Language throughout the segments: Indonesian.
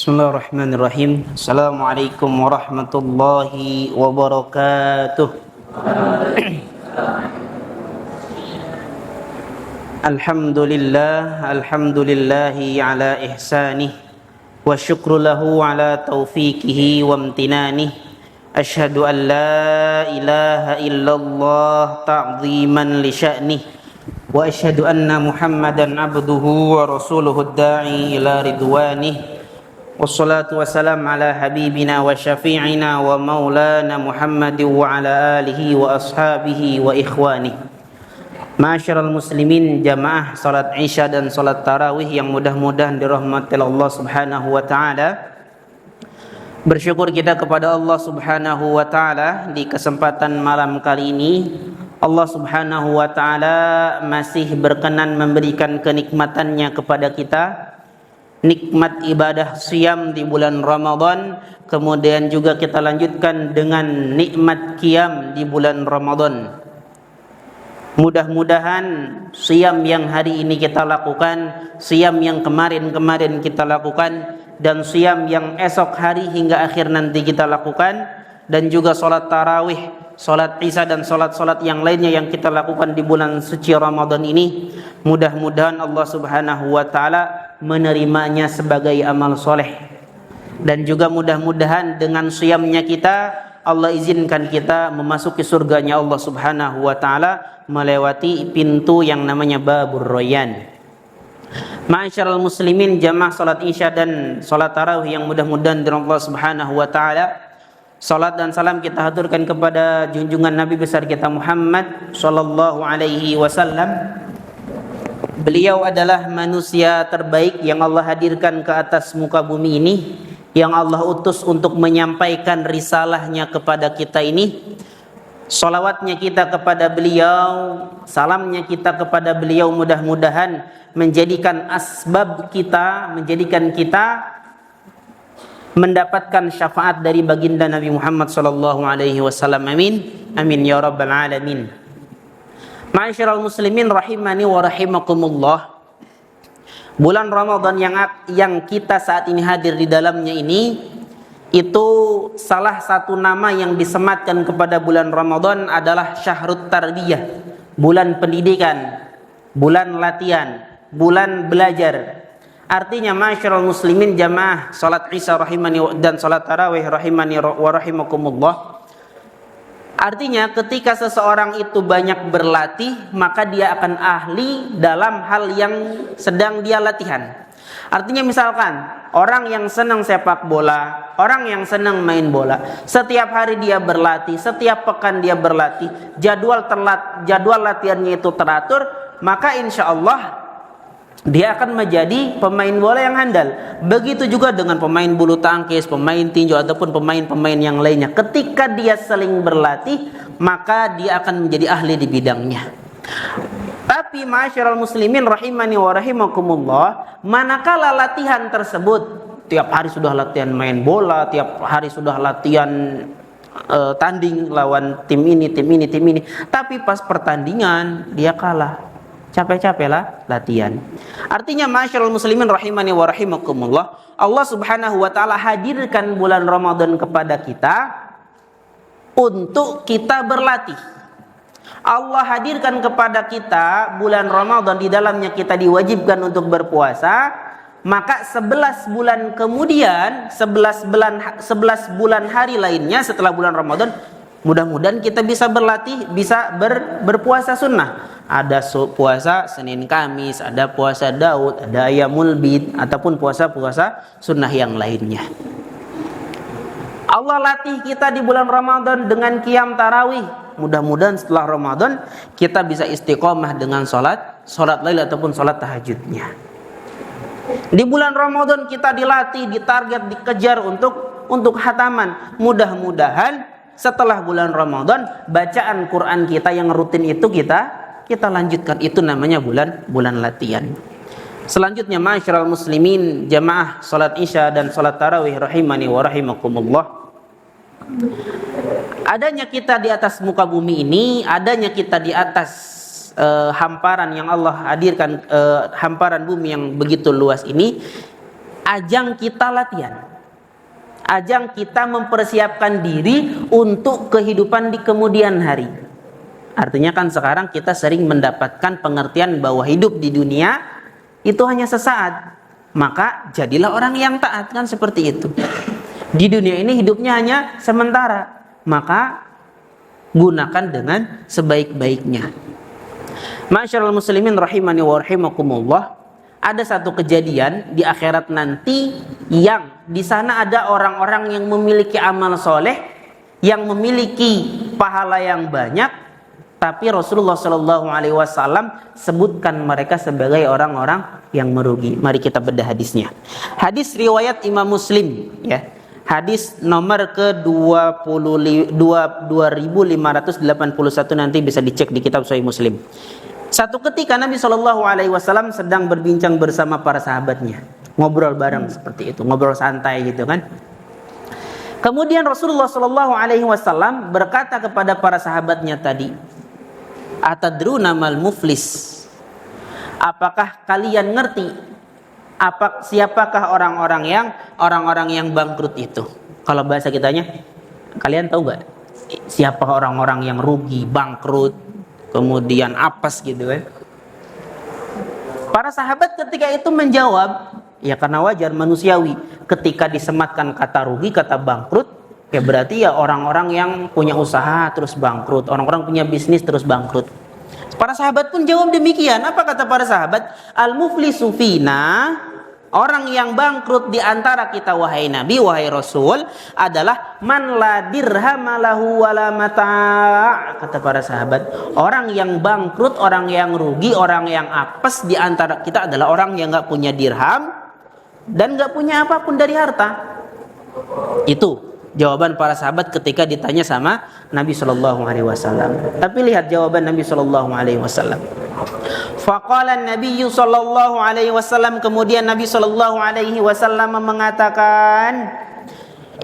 Bismillahirrahmanirrahim. Assalamualaikum warahmatullahi wabarakatuh. Alhamdulillahi ala ihsanih wa syukru lahu ala taufiqihi wa amtinanih. Ashhadu an la ilaha illallah ta'ziman li sya'nih wa ashhadu anna Muhammadan abduhu wa rasuluhu ad-da'i ila ridwanih. Wassalatu wassalam ala habibina wa syafi'ina wa maulana Muhammad wa ala alihi wa ashabihi wa ikhwani. Ma'asyiral muslimin, jamaah salat Isya dan salat tarawih yang mudah-mudahan dirahmati Allah Subhanahu wa taala. Bersyukur kita kepada Allah Subhanahu wa taala di kesempatan malam kali ini. Allah Subhanahu wa taala masih berkenan memberikan kenikmatannya kepada kita. Nikmat ibadah siyam di bulan Ramadan, kemudian juga kita lanjutkan dengan nikmat qiyam di bulan Ramadan. Mudah-mudahan siyam yang hari ini kita lakukan, siyam yang kemarin-kemarin kita lakukan, dan siyam yang esok hari hingga akhir nanti kita lakukan, dan juga sholat tarawih, sholat Isya dan sholat-sholat yang lainnya yang kita lakukan di bulan suci Ramadan ini, mudah-mudahan Allah Subhanahu wa taala menerimanya sebagai amal soleh. Dan juga mudah-mudahan dengan siyamnya kita, Allah izinkan kita memasuki surganya Allah Subhanahu wa taala melewati pintu yang namanya Babur Rayyan. Ma'asyiral muslimin, jamaah salat Isya dan salat tarawih yang mudah-mudahan dari Allah Subhanahu wa taala. Salat dan salam kita haturkan kepada junjungan Nabi besar kita Muhammad sallallahu alaihi wasallam. Beliau adalah manusia terbaik yang Allah hadirkan ke atas muka bumi ini, yang Allah utus untuk menyampaikan risalahnya kepada kita ini. Salawatnya kita kepada beliau, salamnya kita kepada beliau mudah-mudahan menjadikan asbab kita, menjadikan kita mendapatkan syafaat dari baginda Nabi Muhammad sallallahu alaihi wasallam. Amin. Amin ya rabbal alamin. Ma'asyiral muslimin rahimani wa rahimakumullah. Bulan Ramadan yang kita saat ini hadir di dalamnya ini, itu salah satu nama yang disematkan kepada bulan Ramadan adalah Syahrut Tarbiyah, bulan pendidikan, bulan latihan, bulan belajar. Artinya ma'asyiral muslimin, jamaah salat Isya rahimani dan salat tarawih rahimani wa rahimakumullah. Artinya ketika seseorang itu banyak berlatih, maka dia akan ahli dalam hal yang sedang dia latihan. Artinya misalkan orang yang senang sepak bola, orang yang senang main bola, setiap hari dia berlatih, setiap pekan dia berlatih, jadwal latihannya itu teratur, maka insya Allah dia akan menjadi pemain bola yang handal. Begitu juga dengan pemain bulu tangkis, pemain tinju, ataupun pemain-pemain yang lainnya. Ketika dia sering berlatih, maka dia akan menjadi ahli di bidangnya. Tapi ma'asyiral muslimin rahimani wa rahimakumullah, manakala latihan tersebut, tiap hari sudah latihan main bola, tiap hari sudah latihan tanding lawan tim ini, tapi pas pertandingan dia kalah. Capek-capek lah latihan. Artinya ma'asyiral muslimin rahimani wa rahimakumullah, Allah Subhanahu wa taala hadirkan bulan Ramadan kepada kita untuk kita berlatih. Allah hadirkan kepada kita bulan Ramadan, di dalamnya kita diwajibkan untuk berpuasa. Maka 11 bulan kemudian, 11 bulan hari lainnya setelah bulan Ramadan, mudah-mudahan kita bisa berlatih, bisa berpuasa sunnah. Ada puasa Senin Kamis, ada puasa Daud, ada Ayyamul Bid, ataupun puasa-puasa sunnah yang lainnya. Allah latih kita di bulan Ramadan dengan qiyam tarawih. Mudah-mudahan setelah Ramadan kita bisa istiqomah dengan sholat lail ataupun sholat tahajudnya. Di bulan Ramadan kita dilatih, ditarget, dikejar untuk khataman. Mudah-mudahan setelah bulan Ramadan bacaan Quran kita yang rutin itu kita lanjutkan. Itu namanya bulan latihan. Selanjutnya ma'asyiral muslimin, jamaah salat Isya dan salat tarawih rahimani wa rahimakumullah. Adanya kita di atas muka bumi ini, adanya kita di atas hamparan yang Allah hadirkan, hamparan bumi yang begitu luas ini, ajang kita latihan, ajang kita mempersiapkan diri untuk kehidupan di kemudian hari. Artinya kan sekarang kita sering mendapatkan pengertian bahwa hidup di dunia itu hanya sesaat, maka jadilah orang yang taat, kan seperti itu. Di dunia ini hidupnya hanya sementara, maka gunakan dengan sebaik-baiknya. Ma'asyiral muslimin rahimani wa rahimakumullah, ada satu kejadian di akhirat nanti yang di sana ada orang-orang yang memiliki amal soleh, yang memiliki pahala yang banyak, tapi Rasulullah Shallallahu Alaihi Wasallam sebutkan mereka sebagai orang-orang yang merugi. Mari kita bedah hadisnya. Hadis riwayat Imam Muslim, ya. Hadis nomor ke-2581, nanti bisa dicek di kitab Sahih Muslim. Satu ketika Nabi Shallallahu Alaihi Wasallam sedang berbincang bersama para sahabatnya, ngobrol bareng seperti itu, ngobrol santai gitu kan. Kemudian Rasulullah Shallallahu Alaihi Wasallam berkata kepada para sahabatnya tadi, "Atadruna mal muflis?" Apakah kalian ngerti siapakah orang-orang yang bangkrut itu? Kalau bahasa kitanya, kalian tahu nggak siapa orang-orang yang rugi, bangkrut, kemudian apes gitu kan? Para sahabat ketika itu menjawab, ya karena wajar, manusiawi. Ketika disematkan kata rugi, kata bangkrut, ya berarti ya orang-orang yang punya usaha terus bangkrut, orang-orang punya bisnis terus bangkrut. Para sahabat pun jawab demikian. Apa kata para sahabat? Al-muflisu fina, orang yang bangkrut di antara kita wahai Nabi, wahai Rasul, adalah man la dirham lahu wala mata'. Kata para sahabat, orang yang bangkrut, orang yang rugi, orang yang apes di antara kita adalah orang yang enggak punya dirham dan enggak punya apapun dari harta. Itu jawaban para sahabat ketika ditanya sama Nabi Shallallahu Alaihi Wasallam. Tapi lihat jawaban Nabi Shallallahu Alaihi Wasallam. Faqala Nabi Shallallahu Alaihi Wasallam, kemudian Nabi Shallallahu Alaihi Wasallam mengatakan,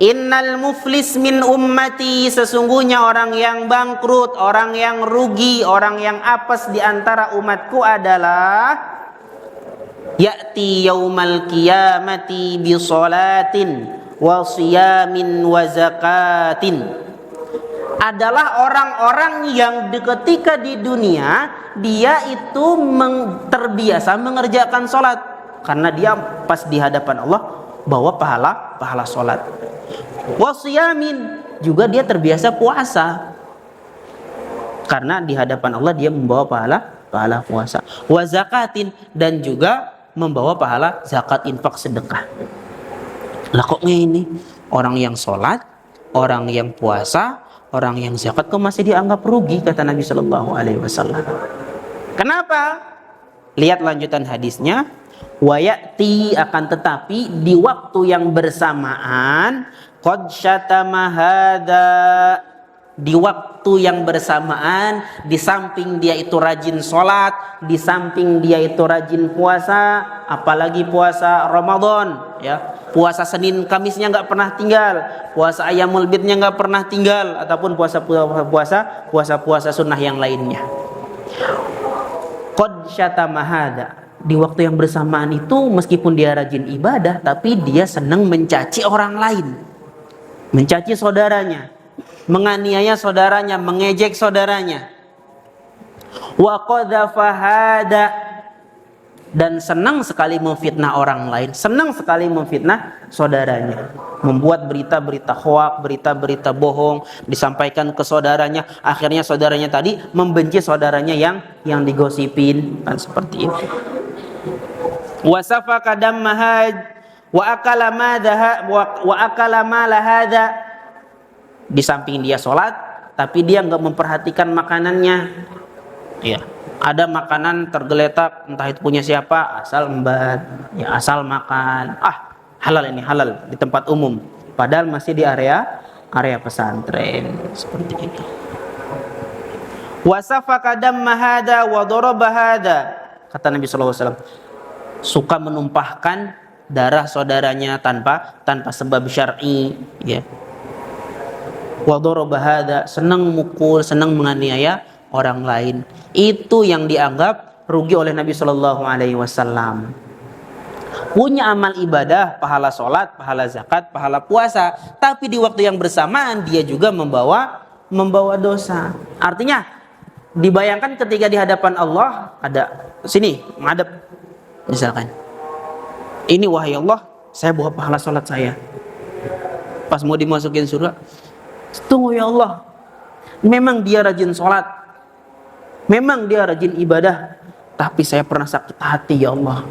Innal muflis min ummati, sesungguhnya orang yang bangkrut, orang yang rugi, orang yang apes di antara umatku adalah ya'ti yaumal qiyamati bi sholatin wa siyamin wa zakatin, adalah orang-orang yang ketika di dunia dia itu terbiasa mengerjakan sholat, karena dia pas di hadapan Allah bawa pahala sholat. Wa siyamin, juga dia terbiasa puasa, karena di hadapan Allah dia membawa pahala puasa. Wa zakatin, dan juga membawa pahala zakat, infak, sedekah. Lah kok ini orang yang sholat, orang yang puasa, orang yang zakat kok masih dianggap rugi, kata Nabi Shallallahu Alaihi Wasallam. Kenapa? Lihat lanjutan hadisnya. Wa ya'ti, akan tetapi di waktu yang bersamaan, qad syatama hadza, di waktu yang bersamaan, di samping dia itu rajin sholat, di samping dia itu rajin puasa, apalagi puasa Ramadan, ya, puasa Senin Kamisnya nggak pernah tinggal, puasa Ayyamul Bidnya nggak pernah tinggal, ataupun puasa sunnah yang lainnya. Qad syatama hadza, di waktu yang bersamaan itu meskipun dia rajin ibadah, tapi dia senang mencaci orang lain, mencaci saudaranya, menganiaya saudaranya, mengejek saudaranya. Wa qadhafa hada, dan senang sekali memfitnah orang lain, senang sekali memfitnah saudaranya, membuat berita-berita hoak, berita-berita bohong disampaikan ke saudaranya, akhirnya saudaranya tadi membenci saudaranya yang digosipin, kan seperti itu. Wa safaka dammahad wa akala ma hadza, di samping dia sholat, tapi dia nggak memperhatikan makanannya. Ya, ada makanan tergeletak, entah itu punya siapa, asal embat, ya asal makan. Halal ini, halal di tempat umum, padahal masih di area pesantren, seperti itu. Wasafaka damma hada wa daraba hada, kata Nabi sallallahu alaihi wasallam, suka menumpahkan darah saudaranya tanpa sebab syar'i, ya. Wa daraba hada, senang mukul, senang menganiaya orang lain. Itu yang dianggap rugi oleh Nabi sallallahu alaihi wasallam. punya amal ibadah, pahala sholat, pahala zakat, pahala puasa, tapi di waktu yang bersamaan dia juga membawa dosa. Artinya dibayangkan ketika di hadapan Allah ada sini ngadep misalkan, ini wahai Allah, saya bawa pahala sholat saya. Pas mau dimasukin surga, tunggu ya Allah, memang dia rajin sholat, memang dia rajin ibadah, tapi saya pernah sakit hati ya Allah.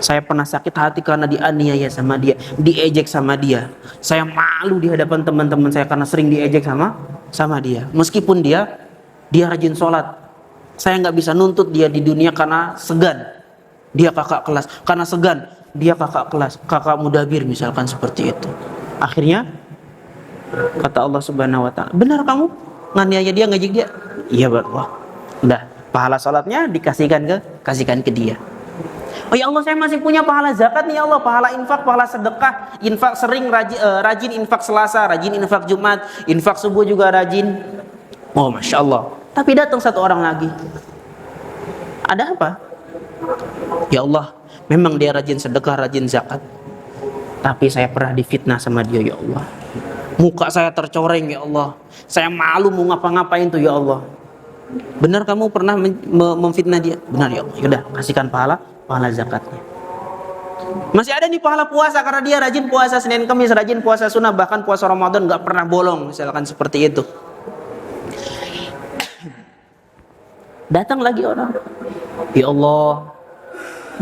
Saya pernah sakit hati karena dianiaya sama dia, diejek sama dia. Saya malu di hadapan teman-teman saya karena sering diejek sama dia. Meskipun dia rajin sholat, saya nggak bisa nuntut dia di dunia karena segan. Dia kakak kelas, karena segan dia kakak kelas, kakak mudabir misalkan seperti itu. Akhirnya kata Allah Subhanahu Wa Taala, benar kamu nganiaya dia, ngejek dia? Iya Allah. Udah, pahala sholatnya kasihkan ke dia. Oh ya Allah, saya masih punya pahala zakat nih ya Allah, pahala infak, pahala sedekah, infak sering rajin infak Selasa, rajin infak Jumat, infak subuh juga rajin. Oh Masya Allah. Tapi datang satu orang lagi. Ada apa? Ya Allah, memang dia rajin sedekah, rajin zakat, tapi saya pernah difitnah sama dia ya Allah. Muka saya tercoreng ya Allah. Saya malu mau ngapa-ngapain tuh ya Allah. Benar kamu pernah memfitnah dia? Benar ya Allah. Yaudah, kasihkan pahala zakatnya. Masih ada nih pahala puasa karena dia rajin puasa Senin Kamis, rajin puasa sunnah, bahkan puasa Ramadan nggak pernah bolong, misalkan seperti itu. Datang lagi orang, ya Allah,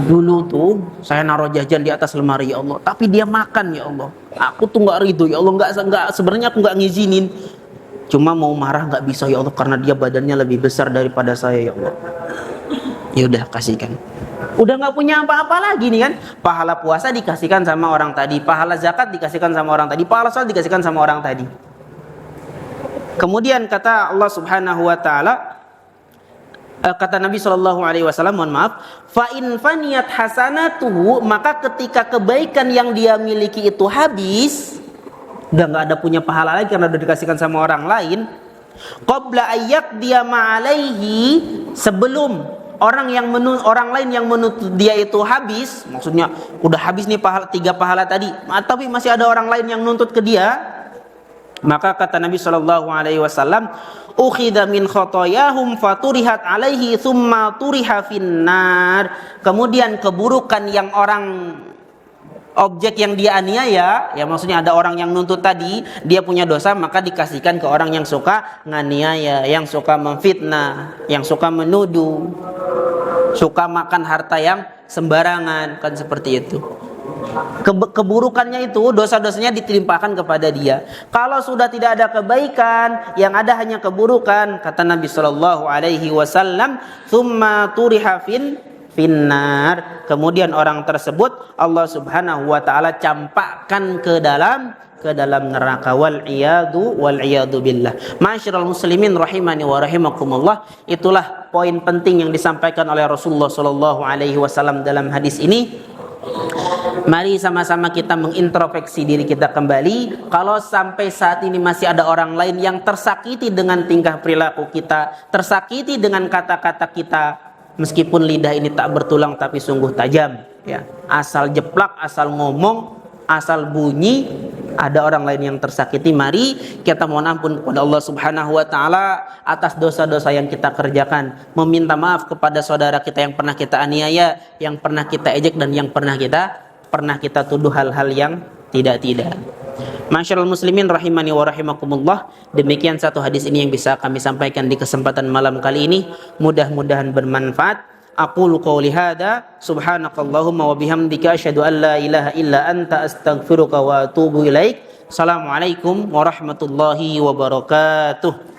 dulu tuh saya naruh jajan di atas lemari ya Allah, tapi dia makan ya Allah. Aku tuh nggak ridho ya Allah, nggak sebenarnya aku nggak ngizinin, cuma mau marah nggak bisa ya Allah karena dia badannya lebih besar daripada saya ya Allah. Ya udah, kasihkan. Udah nggak punya apa-apa lagi nih kan, pahala puasa dikasihkan sama orang tadi, pahala zakat dikasihkan sama orang tadi, pahala salat dikasihkan sama orang tadi. Kemudian kata Allah Subhanahu Wa Taala, kata Nabi Shallallahu Alaihi Wasallam, mohon maaf, fa in faniyat hasanatuhu, maka ketika kebaikan yang dia miliki itu habis, udah nggak ada punya pahala lagi karena udah dikasihkan sama orang lain, qabla ayyak dia ma'alaihi, sebelum orang lain yang menuntut dia itu habis, maksudnya udah habis nih tiga pahala tadi, tapi masih ada orang lain yang nuntut ke dia, maka kata Nabi Shallallahu Alaihi Wasallam, ukhidha min khotoyahum faturihat alaihi thumma turiha finnar. Kemudian keburukan yang objek yang dia aniaya, ya maksudnya ada orang yang nuntut tadi, dia punya dosa, maka dikasihkan ke orang yang suka nganiaya, yang suka memfitnah, yang suka menuduh, suka makan harta yang sembarangan, kan seperti itu. Keburukannya itu, dosa-dosanya ditimpakan kepada dia. Kalau sudah tidak ada kebaikan, yang ada hanya keburukan, kata Nabi Shallallahu Alaihi Wasallam, thumma turiha finnar, kemudian orang tersebut Allah Subhanahu Wa Taala campakkan ke dalam neraka, wal iyadu billah. Ma'asyiral muslimin rahimani wa rahimakumullah, itulah poin penting yang disampaikan oleh Rasulullah Shallallahu Alaihi Wasallam dalam hadis ini. Mari sama-sama kita mengintrospeksi diri kita kembali. Kalau sampai saat ini masih ada orang lain yang tersakiti dengan tingkah perilaku kita, tersakiti dengan kata-kata kita, meskipun lidah ini tak bertulang tapi sungguh tajam, ya, asal jeplak, asal ngomong, asal bunyi, ada orang lain yang tersakiti. Mari kita mohon ampun kepada Allah Subhanahu Wa Taala atas dosa-dosa yang kita kerjakan, meminta maaf kepada saudara kita yang pernah kita aniaya, yang pernah kita ejek, dan yang pernah kita tuduh hal-hal yang tidak. Masyaallah muslimin rahimani wa rahimakumullah, demikian satu hadis ini yang bisa kami sampaikan di kesempatan malam kali ini, mudah-mudahan bermanfaat. Aqulu qouli hadza subhanakallahumma wa bihamdika asyhadu an la ilaha illa anta astaghfiruka wa atubu ilaik. Assalamualaikum warahmatullahi wabarakatuh.